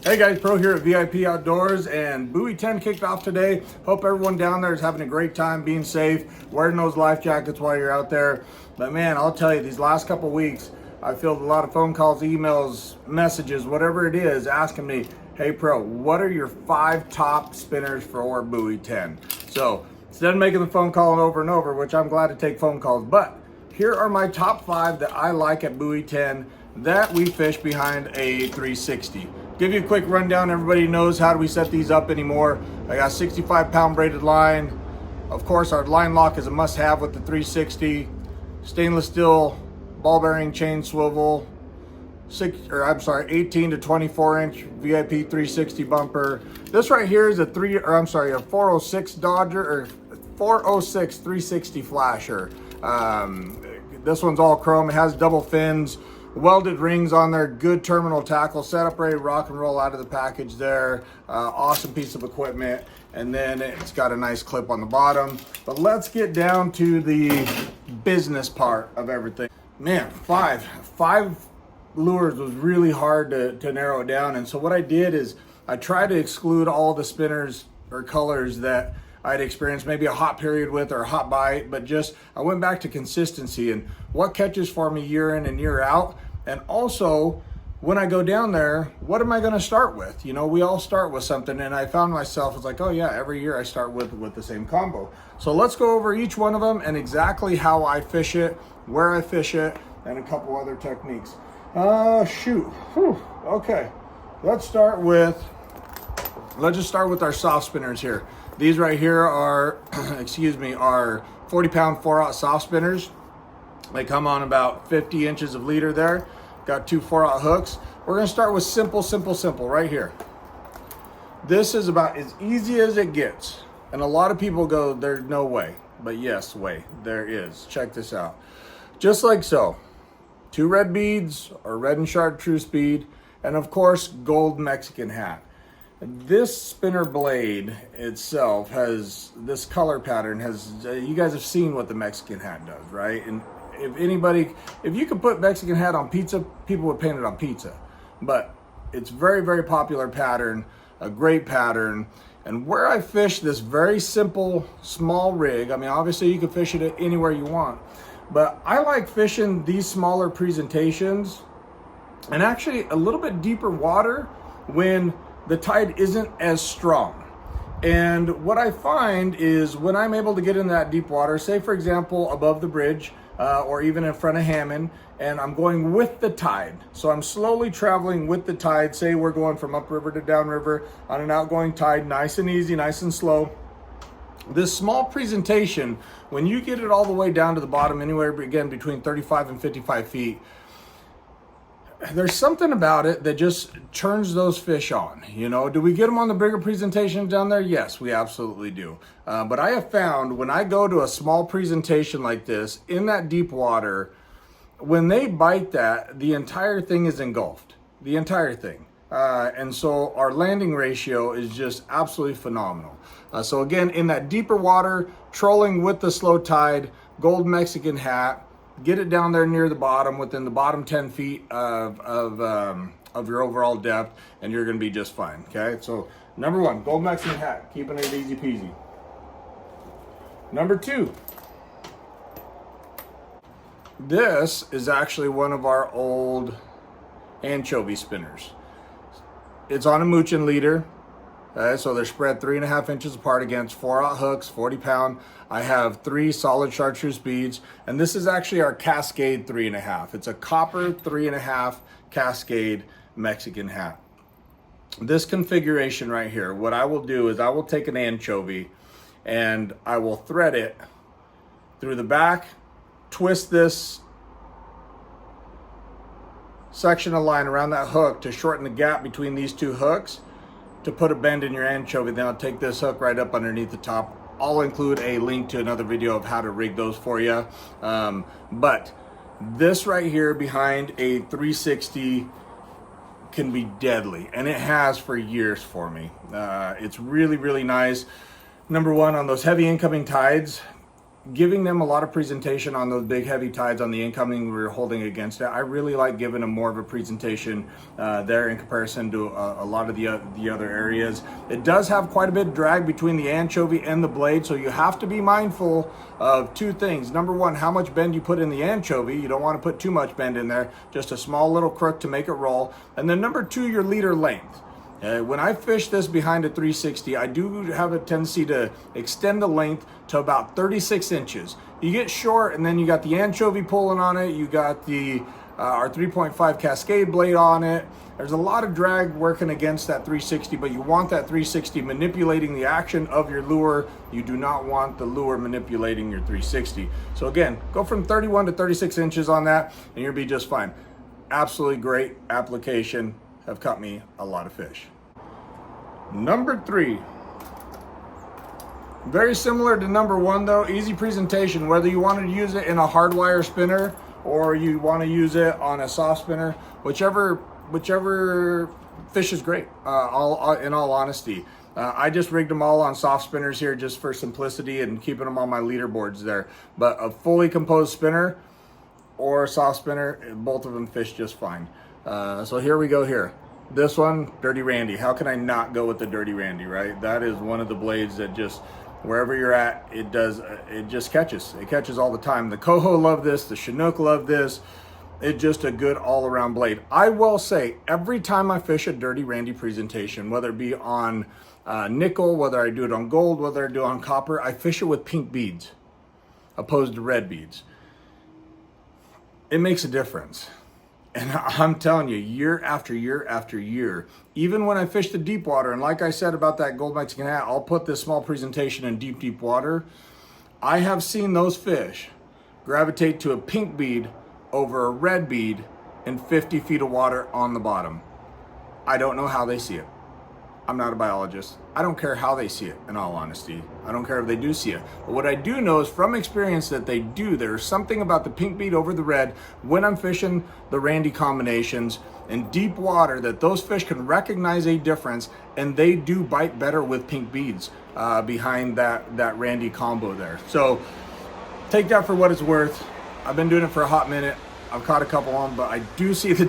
Hey guys, Pro here at VIP Outdoors, and Buoy 10 kicked off today. Hope everyone down there is having a great time, being safe, wearing those life jackets while you're out there. But man, I'll tell you, these last couple weeks, I filled a lot of phone calls, emails, messages, whatever it is, asking me, hey Pro, what are your 5 top spinners for Buoy 10? So instead of making the phone call over and over, which I'm glad to take phone calls, but here are my top 5 that I like at Buoy 10 that we fish behind a 360. Give you a quick rundown. Everybody knows how do we set these up anymore. I got 65-pound braided line. Of course, our line lock is a must-have with the 360. Stainless steel ball bearing chain swivel. 18 to 24 inch VIP 360 bumper. This right here is a 406 Dodger or 406 360 flasher. This one's all chrome. It has double fins, welded rings on there, good terminal tackle, set up ready to rock and roll out of the package there. Awesome piece of equipment. And then it's got a nice clip on the bottom. But let's get down to the business part of everything. Man, five lures was really hard to narrow it down. And so what I did is I tried to exclude all the spinners or colors that I'd experienced maybe a hot period with or a hot bite, but just I went back to consistency and what catches for me year in and year out. And also when I go down there, what am I going to start with? You know, we all start with something, and I found myself, it's like, oh yeah, every year I start with the same combo. So let's go over each one of them and exactly how I fish it, where I fish it, and a couple other techniques. Okay, let's just start with our soft spinners here. These right here are, are 40-pound 4/0 soft spinners. They come on about 50 inches of leader there. Got 2 4/0 hooks. We're gonna start with simple right here. This is about as easy as it gets. And a lot of people go, there's no way. But yes, there is. Check this out. Just like so. 2 red beads, or red and chartreuse bead, and of course, gold Mexican hat. This spinner blade itself has this color pattern. You guys have seen what the Mexican hat does, right? And if you could put Mexican hat on pizza, people would paint it on pizza. But it's very, very popular pattern, a great pattern. And where I fish this very simple, small rig, I mean, obviously you can fish it anywhere you want, but I like fishing these smaller presentations and actually a little bit deeper water when the tide isn't as strong. And what I find is when I'm able to get in that deep water, say for example above the bridge or even in front of Hammond, and I'm going with the tide, so I'm slowly traveling with the tide. Say we're going from upriver to downriver on an outgoing tide, nice and easy, nice and slow. This small presentation, when you get it all the way down to the bottom, anywhere again between 35 and 55 feet, there's something about it that just turns those fish on. You know, do we get them on the bigger presentation down there? Yes, we absolutely do. But I have found when I go to a small presentation like this in that deep water, when they bite that, the entire thing is engulfed, the entire thing. And so our landing ratio is just absolutely phenomenal. So again, in that deeper water, trolling with the slow tide, gold Mexican hat, get it down there near the bottom, within the bottom 10 feet of your overall depth, and you're gonna be just fine, okay? So number 1, gold Mexican hat, keeping it easy peasy. Number 2, this is actually one of our old Anchovy spinners. It's on a Muchin leader. So they're spread 3.5 inches apart against 4/0 hooks, 40-pound. I have 3 solid chartreuse beads, and this is actually our Cascade 3.5. It's a copper 3.5 Cascade Mexican hat. This configuration right here, what I will do is I will take an anchovy and I will thread it through the back, twist this section of line around that hook to shorten the gap between these 2 hooks, to put a bend in your anchovy. Then I'll take this hook right up underneath the top. I'll include a link to another video of how to rig those for you. But this right here behind a 360 can be deadly, and it has for years for me. It's really, really nice. Number 1, on those heavy incoming tides, giving them a lot of presentation on those big heavy tides on the incoming we're holding against it. I really like giving them more of a presentation there in comparison to a lot of the other areas. It does have quite a bit of drag between the anchovy and the blade, so you have to be mindful of two things. Number one, how much bend you put in the anchovy. You don't want to put too much bend in there, just a small little crook to make it roll. And then number two, your leader length. When I fish this behind a 360, I do have a tendency to extend the length to about 36 inches. You get short, and then you got the anchovy pulling on it. You got the our 3.5 Cascade blade on it. There's a lot of drag working against that 360, but you want that 360 manipulating the action of your lure. You do not want the lure manipulating your 360. So again, go from 31 to 36 inches on that, and you'll be just fine. Absolutely great application. Have caught me a lot of fish. Number 3. Very similar to number 1 though, easy presentation. Whether you want to use it in a hard wire spinner or you want to use it on a soft spinner, whichever fish is great, in all honesty. I just rigged them all on soft spinners here just for simplicity and keeping them on my leaderboards there. But a fully composed spinner or a soft spinner, both of them fish just fine. So here we go here. This one, Dirty Randy. How can I not go with the Dirty Randy, right? That is one of the blades that just, wherever you're at, it just catches. It catches all the time. The coho love this, the chinook love this. It's just a good all-around blade. I will say, every time I fish a Dirty Randy presentation, whether it be on nickel, whether I do it on gold, whether I do it on copper, I fish it with pink beads opposed to red beads. It makes a difference. And I'm telling you, year after year after year, even when I fish the deep water, and like I said about that gold Mexican hat, I'll put this small presentation in deep water. I have seen those fish gravitate to a pink bead over a red bead in 50 feet of water on the bottom. I don't know how they see it. I'm not a biologist. I don't care how they see it, in all honesty. I don't care if they do see it. But what I do know is from experience that they do. There's something about the pink bead over the red when I'm fishing the Randy combinations in deep water that those fish can recognize a difference, and they do bite better with pink beads behind that Randy combo there. So take that for what it's worth. I've been doing it for a hot minute. I've caught a couple on them, but I do see the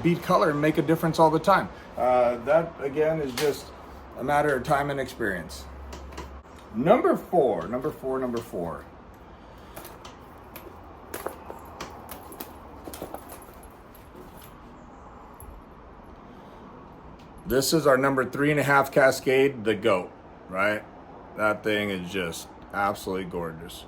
bead color make a difference all the time. That again is just a matter of time and experience. Number four. This is our number 3.5 Cascade, the GOAT, right? That thing is just absolutely gorgeous.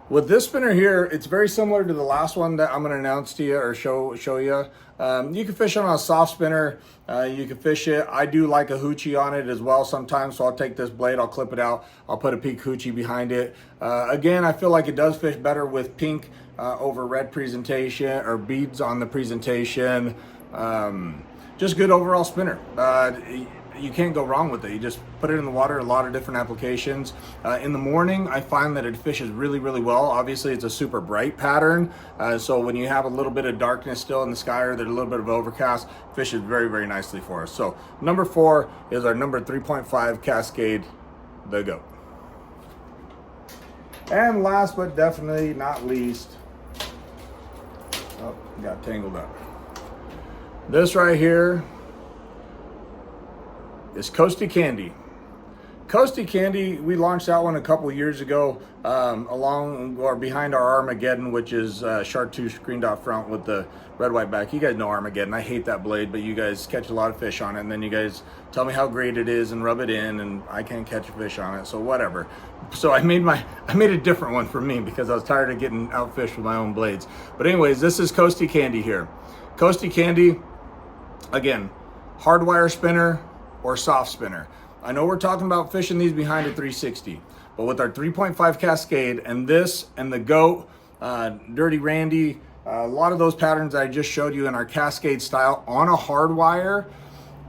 With this spinner here, it's very similar to the last one that I'm going to announce to you or show you. You can fish on a soft spinner. You can fish it. I do like a hoochie on it as well sometimes, so I'll take this blade, I'll clip it out, I'll put a pink hoochie behind it. Again, I feel like it does fish better with pink over red presentation or beads on the presentation. Just good overall spinner. You can't go wrong with it. You just put it in the water, a lot of different applications. In the morning, I find that it fishes really, really well. Obviously, it's a super bright pattern. So when you have a little bit of darkness still in the sky or there's a little bit of overcast, fishes very, very nicely for us. So number 4 is our number 3.5 Cascade, the GOAT. And last but definitely not least, oh, got tangled up. This right here is Coasty Candy. Coasty Candy, we launched that one a couple years ago along or behind our Armageddon, which is chartreuse green dot front with the red white back. You guys know Armageddon. I hate that blade, but you guys catch a lot of fish on it, and then you guys tell me how great it is and rub it in, and I can't catch a fish on it, so whatever. So I made a different one for me because I was tired of getting outfished with my own blades. But anyways, this is Coasty Candy here. Coasty Candy, again, hardwire spinner or soft spinner. I know we're talking about fishing these behind a 360, but with our 3.5 Cascade and this and the GOAT, Dirty Randy, a lot of those patterns I just showed you in our Cascade style on a hard wire,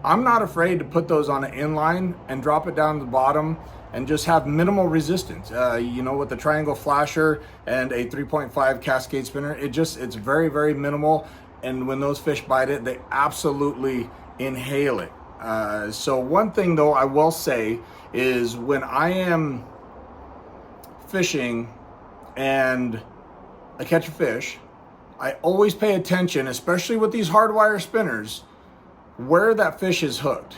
I'm not afraid to put those on an inline and drop it down to the bottom and just have minimal resistance. You know, with the triangle flasher and a 3.5 Cascade spinner, it's very, very minimal. And when those fish bite it, they absolutely inhale it. So one thing though I will say is when I am fishing and I catch a fish, I always pay attention, especially with these hardwire spinners, where that fish is hooked.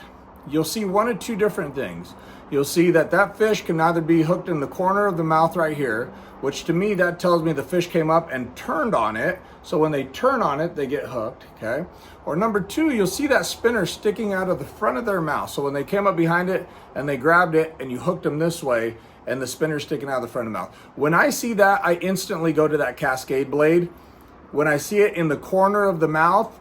You'll see one of two different things. You'll see that that fish can either be hooked in the corner of the mouth right here, which to me, that tells me the fish came up and turned on it. So when they turn on it, they get hooked, okay? Or number two, you'll see that spinner sticking out of the front of their mouth. So when they came up behind it and they grabbed it and you hooked them this way and the spinner's sticking out of the front of the mouth. When I see that, I instantly go to that Cascade blade. When I see it in the corner of the mouth,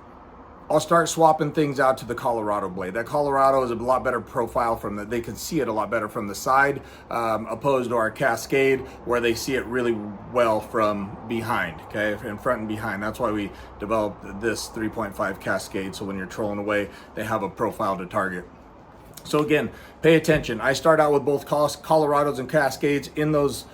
I'll start swapping things out to the Colorado blade. That Colorado is a lot better profile from the, they can see it a lot better from the side, opposed to our Cascade, where they see it really well from behind, okay, in front and behind. That's why we developed this 3.5 Cascade, so when you're trolling away, they have a profile to target. So again, pay attention. I start out with both Colorados and Cascades in those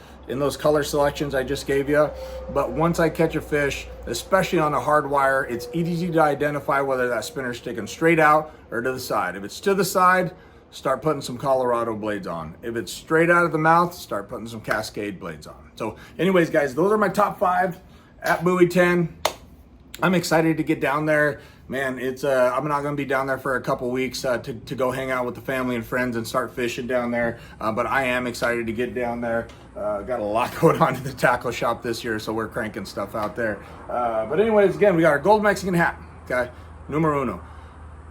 color selections I just gave you. But once I catch a fish, especially on a hard wire, it's easy to identify whether that spinner's sticking straight out or to the side. If it's to the side, start putting some Colorado blades on. If it's straight out of the mouth, start putting some Cascade blades on. So anyways, guys, those are my top 5 at Buoy 10. I'm excited to get down there. Man, it's I'm not going to be down there for a couple weeks to go hang out with the family and friends and start fishing down there. But I am excited to get down there. Got a lot going on in the tackle shop this year, so we're cranking stuff out there. But anyways, again, we got our gold Mexican hat, okay, numero uno,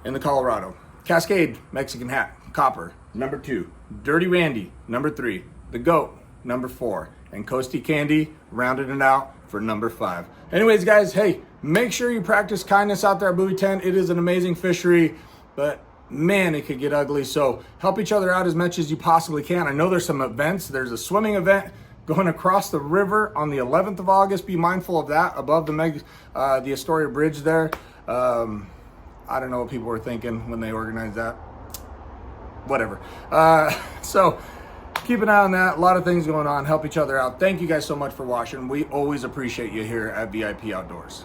in the Colorado. Cascade Mexican hat, copper, number 2. Dirty Randy, number 3. The goat, number 4. And Coasty Candy rounded it out for number 5. Anyways, guys, hey, make sure you practice kindness out there at Buoy 10. It is an amazing fishery, but man, it could get ugly. So help each other out as much as you possibly can. I know there's some events. There's a swimming event going across the river on the 11th of August. Be mindful of that above the Astoria Bridge there. I don't know what people were thinking when they organized that. Whatever. So keep an eye on that. A lot of things going on. Help each other out. Thank you guys so much for watching. We always appreciate you here at VIP Outdoors.